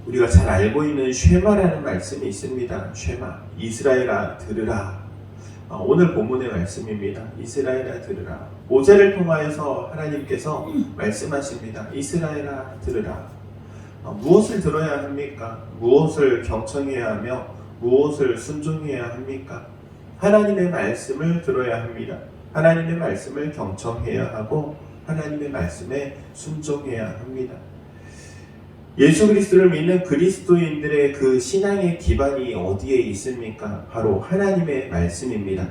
우리가 잘 알고 있는 쉐마라는 말씀이 있습니다. 쉐마, 이스라엘아 들으라. 오늘 본문의 말씀입니다. 이스라엘아 들으라. 모세를 통하여서 하나님께서 말씀하십니다. 이스라엘아 들으라. 무엇을 들어야 합니까? 무엇을 경청해야 하며 무엇을 순종해야 합니까? 하나님의 말씀을 들어야 합니다. 하나님의 말씀을 경청해야 하고 하나님의 말씀에 순종해야 합니다. 예수 그리스도를 믿는 그리스도인들의 그 신앙의 기반이 어디에 있습니까? 바로 하나님의 말씀입니다.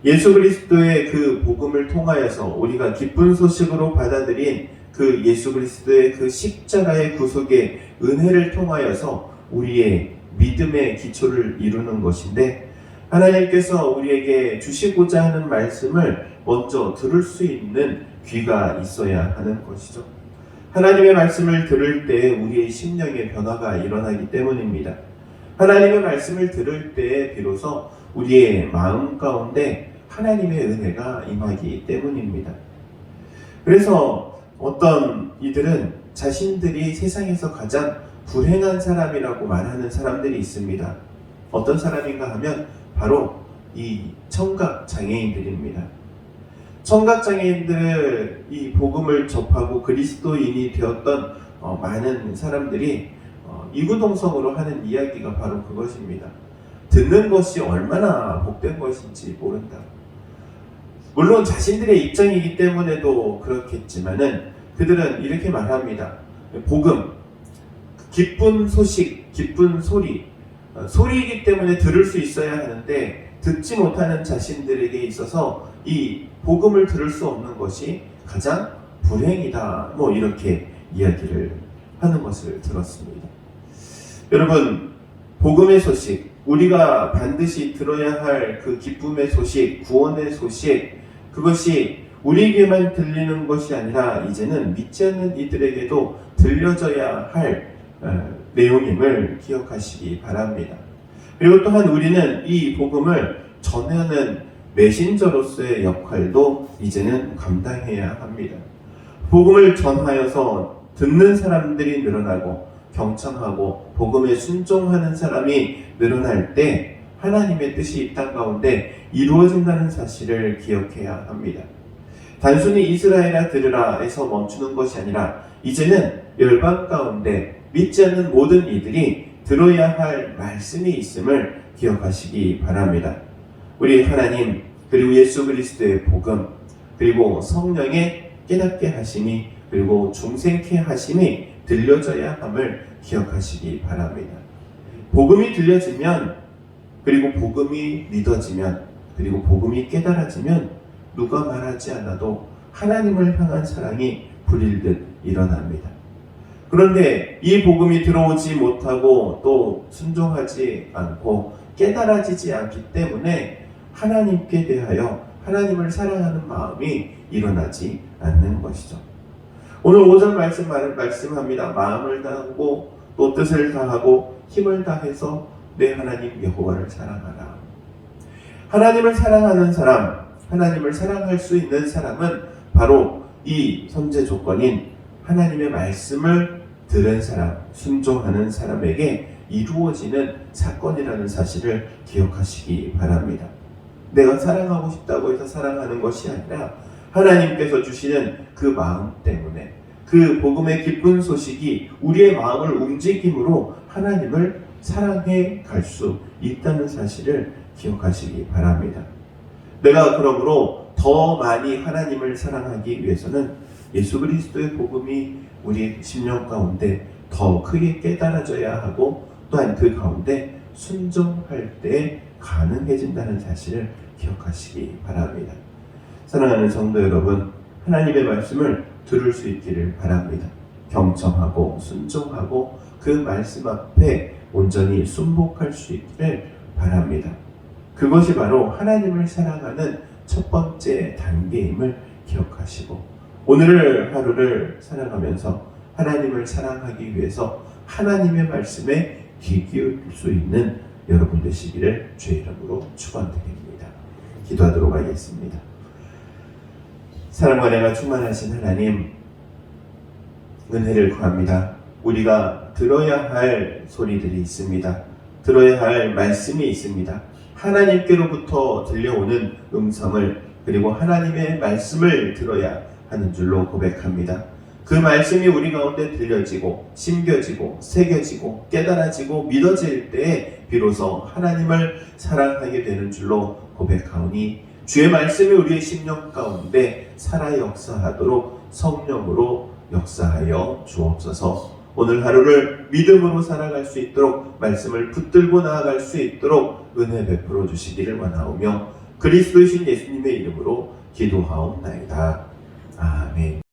예수 그리스도의 그 복음을 통하여서 우리가 기쁜 소식으로 받아들인 그 예수 그리스도의 그 십자가의 구속의 은혜를 통하여서 우리의 믿음의 기초를 이루는 것인데, 하나님께서 우리에게 주시고자 하는 말씀을 먼저 들을 수 있는 귀가 있어야 하는 것이죠. 하나님의 말씀을 들을 때 우리의 심령의 변화가 일어나기 때문입니다. 하나님의 말씀을 들을 때 비로소 우리의 마음 가운데 하나님의 은혜가 임하기 때문입니다. 그래서 어떤 이들은 자신들이 세상에서 가장 불행한 사람이라고 말하는 사람들이 있습니다. 어떤 사람인가 하면 바로 이 청각장애인들입니다. 청각장애인들 이 복음을 접하고 그리스도인이 되었던 많은 사람들이 이구동성으로 하는 이야기가 바로 그것입니다. 듣는 것이 얼마나 복된 것인지 모른다. 물론 자신들의 입장이기 때문에도 그렇겠지만은 그들은 이렇게 말합니다. 복음, 기쁜 소식, 기쁜 소리, 소리이기 때문에 들을 수 있어야 하는데 듣지 못하는 자신들에게 있어서 이 복음을 들을 수 없는 것이 가장 불행이다. 이렇게 이야기를 하는 것을 들었습니다. 여러분, 복음의 소식, 우리가 반드시 들어야 할 그 기쁨의 소식, 구원의 소식, 그것이 우리에게만 들리는 것이 아니라 이제는 믿지 않는 이들에게도 들려져야 할 내용임을 기억하시기 바랍니다. 그리고 또한 우리는 이 복음을 전하는 메신저로서의 역할도 이제는 감당해야 합니다. 복음을 전하여서 듣는 사람들이 늘어나고 경청하고 복음에 순종하는 사람이 늘어날 때 하나님의 뜻이 이 땅 가운데 이루어진다는 사실을 기억해야 합니다. 단순히 이스라엘아 들으라에서 멈추는 것이 아니라 이제는 열방 가운데 믿지 않는 모든 이들이 들어야 할 말씀이 있음을 기억하시기 바랍니다. 우리 하나님, 그리고 예수 그리스도의 복음, 그리고 성령의 깨닫게 하심이, 그리고 중생케 하심이 들려져야 함을 기억하시기 바랍니다. 복음이 들려지면, 그리고 복음이 믿어지면, 그리고 복음이 깨달아지면 누가 말하지 않아도 하나님을 향한 사랑이 불일듯 일어납니다. 그런데 이 복음이 들어오지 못하고 또 순종하지 않고 깨달아지지 않기 때문에 하나님께 대하여 하나님을 사랑하는 마음이 일어나지 않는 것이죠. 오늘 5절 말씀합니다. 마음을 다하고 또 뜻을 다하고 힘을 다해서 내 하나님 여호와를 사랑하라. 하나님을 사랑하는 사람, 하나님을 사랑할 수 있는 사람은 바로 이 선제 조건인 하나님의 말씀을 들은 사람, 순종하는 사람에게 이루어지는 사건이라는 사실을 기억하시기 바랍니다. 내가 사랑하고 싶다고 해서 사랑하는 것이 아니라 하나님께서 주시는 그 마음 때문에 그 복음의 기쁜 소식이 우리의 마음을 움직임으로 하나님을 사랑해 갈 수 있다는 사실을 기억하시기 바랍니다. 내가 그러므로 더 많이 하나님을 사랑하기 위해서는 예수 그리스도의 복음이 우리 심령 가운데 더 크게 깨달아져야 하고 또한 그 가운데 순종할 때 가능해진다는 사실을 기억하시기 바랍니다. 사랑하는 성도 여러분, 하나님의 말씀을 들을 수 있기를 바랍니다. 경청하고 순종하고 그 말씀 앞에 온전히 순복할 수 있기를 바랍니다. 그것이 바로 하나님을 사랑하는 첫 번째 단계임을 기억하시고 오늘 하루를 살아가면서 하나님을 사랑하기 위해서 하나님의 말씀에 귀 기울일 수 있는 여러분 되시기를 주의 이름으로 축원드립니다. 기도하도록 하겠습니다. 사랑과 은혜가 충만하신 하나님, 은혜를 구합니다. 우리가 들어야 할 소리들이 있습니다. 들어야 할 말씀이 있습니다. 하나님께로부터 들려오는 음성을, 그리고 하나님의 말씀을 들어야 하는 줄로 고백합니다. 그 말씀이 우리 가운데 들려지고 심겨지고 새겨지고 깨달아지고 믿어질 때에 비로소 하나님을 사랑하게 되는 줄로 고백하오니, 주의 말씀이 우리의 심령 가운데 살아 역사하도록 성령으로 역사하여 주옵소서. 오늘 하루를 믿음으로 살아갈 수 있도록, 말씀을 붙들고 나아갈 수 있도록 은혜 베풀어 주시기를 원하오며, 그리스도이신 예수님의 이름으로 기도하옵나이다. 아멘.